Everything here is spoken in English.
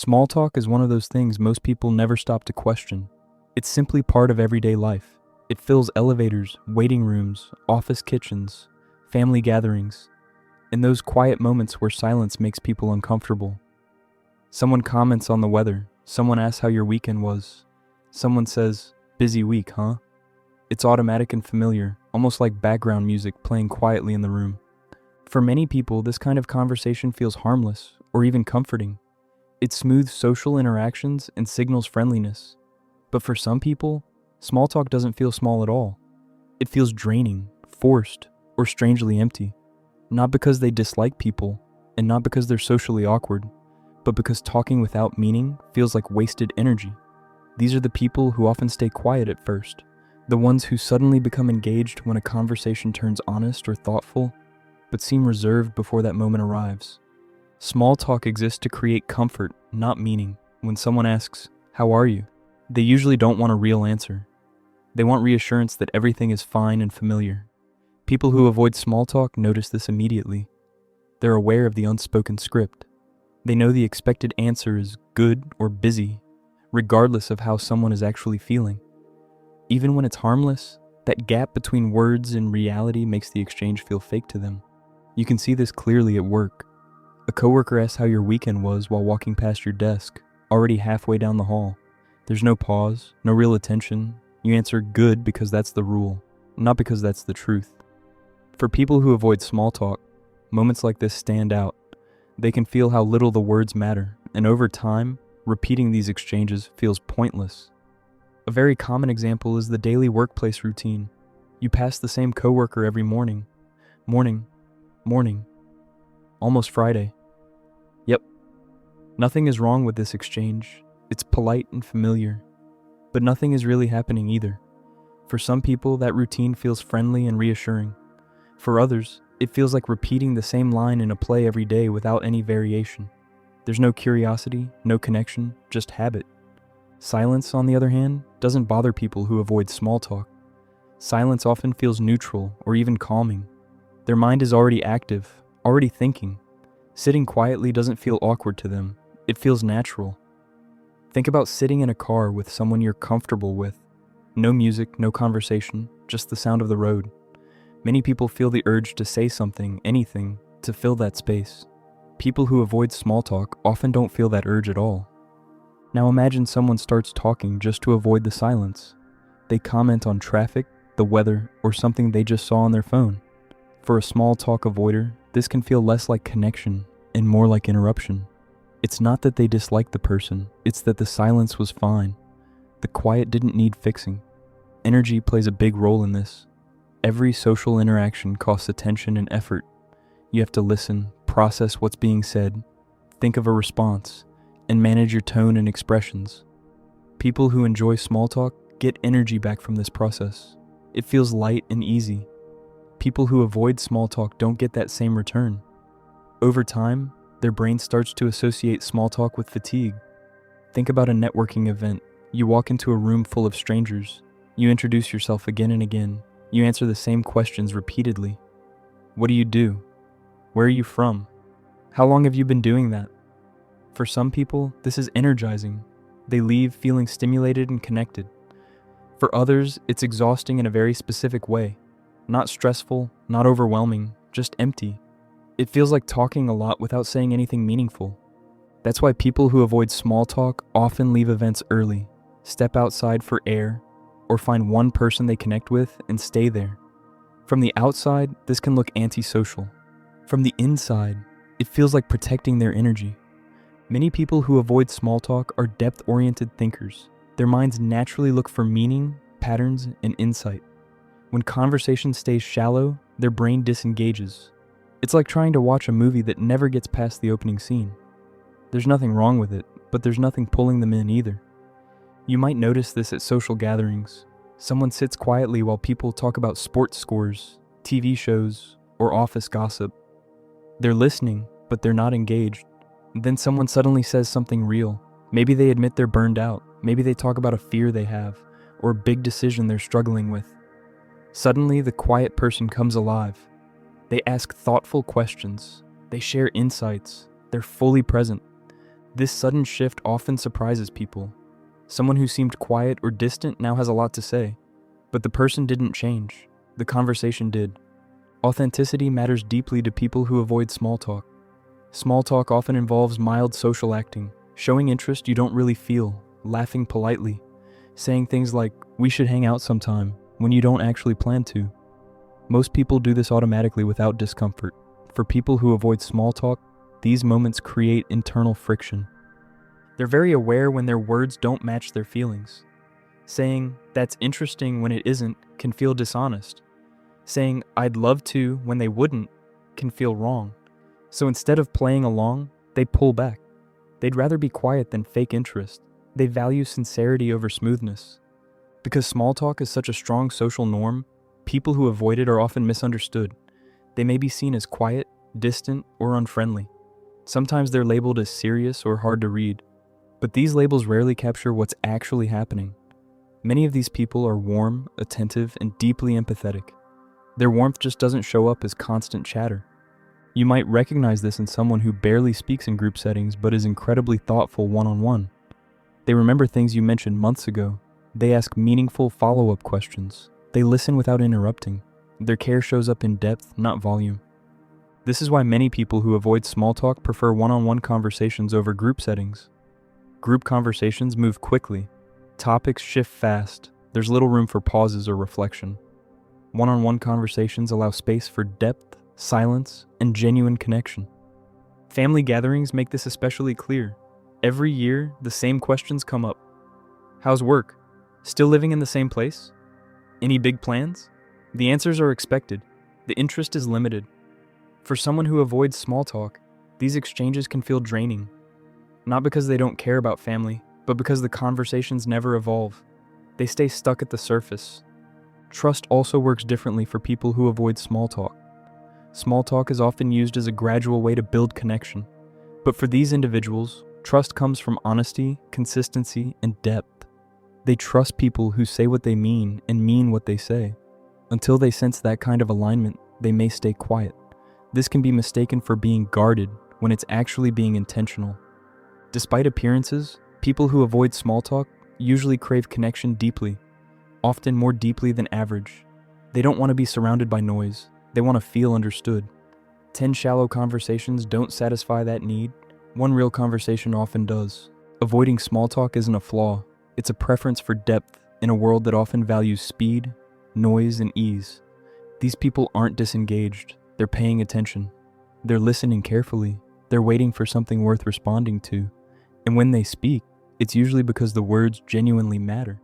Small talk is one of those things most people never stop to question. It's simply part of everyday life. It fills elevators, waiting rooms, office kitchens, family gatherings, and those quiet moments where silence makes people uncomfortable. Someone comments on the weather, someone asks how your weekend was, someone says, "Busy week, huh?" It's automatic and familiar, almost like background music playing quietly in the room. For many people, this kind of conversation feels harmless or even comforting. It smooths social interactions and signals friendliness. But for some people, small talk doesn't feel small at all. It feels draining, forced, or strangely empty. Not because they dislike people, and not because they're socially awkward, but because talking without meaning feels like wasted energy. These are the people who often stay quiet at first, the ones who suddenly become engaged when a conversation turns honest or thoughtful, but seem reserved before that moment arrives. Small talk exists to create comfort, not meaning. When someone asks, "How are you?" they usually don't want a real answer. They want reassurance that everything is fine and familiar. People who avoid small talk notice this immediately. They're aware of the unspoken script. They know the expected answer is good or busy, regardless of how someone is actually feeling. Even when it's harmless, that gap between words and reality makes the exchange feel fake to them. You can see this clearly at work. A coworker asks how your weekend was while walking past your desk, already halfway down the hall. There's no pause, no real attention. You answer good because that's the rule, not because that's the truth. For people who avoid small talk, moments like this stand out. They can feel how little the words matter, and over time, repeating these exchanges feels pointless. A very common example is the daily workplace routine. You pass the same coworker every morning. Morning, morning, almost Friday. Yep, nothing is wrong with this exchange. It's polite and familiar. But nothing is really happening either. For some people, that routine feels friendly and reassuring. For others, it feels like repeating the same line in a play every day without any variation. There's no curiosity, no connection, just habit. Silence, on the other hand, doesn't bother people who avoid small talk. Silence often feels neutral or even calming. Their mind is already active, already thinking. Sitting quietly doesn't feel awkward to them. It feels natural. Think about sitting in a car with someone you're comfortable with. No music, no conversation, just the sound of the road. Many people feel the urge to say something, anything, to fill that space. People who avoid small talk often don't feel that urge at all. Now imagine someone starts talking just to avoid the silence. They comment on traffic, the weather, or something they just saw on their phone. For a small talk avoider, this can feel less like connection and more like interruption. It's not that they dislike the person, it's that the silence was fine. The quiet didn't need fixing. Energy plays a big role in this. Every social interaction costs attention and effort. You have to listen, process what's being said, think of a response, and manage your tone and expressions. People who enjoy small talk get energy back from this process. It feels light and easy. People who avoid small talk don't get that same return. Over time, their brain starts to associate small talk with fatigue. Think about a networking event. You walk into a room full of strangers. You introduce yourself again and again. You answer the same questions repeatedly. What do you do? Where are you from? How long have you been doing that? For some people, this is energizing. They leave feeling stimulated and connected. For others, it's exhausting in a very specific way. Not stressful, not overwhelming, just empty. It feels like talking a lot without saying anything meaningful. That's why people who avoid small talk often leave events early, step outside for air, or find one person they connect with and stay there. From the outside, this can look antisocial. From the inside, it feels like protecting their energy. Many people who avoid small talk are depth-oriented thinkers. Their minds naturally look for meaning, patterns, and insight. When conversation stays shallow, their brain disengages. It's like trying to watch a movie that never gets past the opening scene. There's nothing wrong with it, but there's nothing pulling them in either. You might notice this at social gatherings. Someone sits quietly while people talk about sports scores, TV shows, or office gossip. They're listening, but they're not engaged. Then someone suddenly says something real. Maybe they admit they're burned out. Maybe they talk about a fear they have, or a big decision they're struggling with. Suddenly, the quiet person comes alive. They ask thoughtful questions. They share insights. They're fully present. This sudden shift often surprises people. Someone who seemed quiet or distant now has a lot to say, but the person didn't change. The conversation did. Authenticity matters deeply to people who avoid small talk. Small talk often involves mild social acting, showing interest you don't really feel, laughing politely, saying things like, "We should hang out sometime," when you don't actually plan to. Most people do this automatically without discomfort. For people who avoid small talk, these moments create internal friction. They're very aware when their words don't match their feelings. Saying, "That's interesting," when it isn't, can feel dishonest. Saying, "I'd love to," when they wouldn't, can feel wrong. So instead of playing along, they pull back. They'd rather be quiet than fake interest. They value sincerity over smoothness. Because small talk is such a strong social norm, people who avoid it are often misunderstood. They may be seen as quiet, distant, or unfriendly. Sometimes they're labeled as serious or hard to read. But these labels rarely capture what's actually happening. Many of these people are warm, attentive, and deeply empathetic. Their warmth just doesn't show up as constant chatter. You might recognize this in someone who barely speaks in group settings but is incredibly thoughtful one-on-one. They remember things you mentioned months ago. They ask meaningful follow-up questions. They listen without interrupting. Their care shows up in depth, not volume. This is why many people who avoid small talk prefer one-on-one conversations over group settings. Group conversations move quickly. Topics shift fast. There's little room for pauses or reflection. One-on-one conversations allow space for depth, silence, and genuine connection. Family gatherings make this especially clear. Every year, the same questions come up. How's work? Still living in the same place? Any big plans? The answers are expected. The interest is limited. For someone who avoids small talk, these exchanges can feel draining. Not because they don't care about family, but because the conversations never evolve. They stay stuck at the surface. Trust also works differently for people who avoid small talk. Small talk is often used as a gradual way to build connection. But for these individuals, trust comes from honesty, consistency, and depth. They trust people who say what they mean and mean what they say. Until they sense that kind of alignment, they may stay quiet. This can be mistaken for being guarded when it's actually being intentional. Despite appearances, people who avoid small talk usually crave connection deeply, often more deeply than average. They don't want to be surrounded by noise. They want to feel understood. 10 shallow conversations don't satisfy that need. One real conversation often does. Avoiding small talk isn't a flaw. It's a preference for depth in a world that often values speed, noise, and ease. These people aren't disengaged. They're paying attention. They're listening carefully. They're waiting for something worth responding to. And when they speak, it's usually because the words genuinely matter.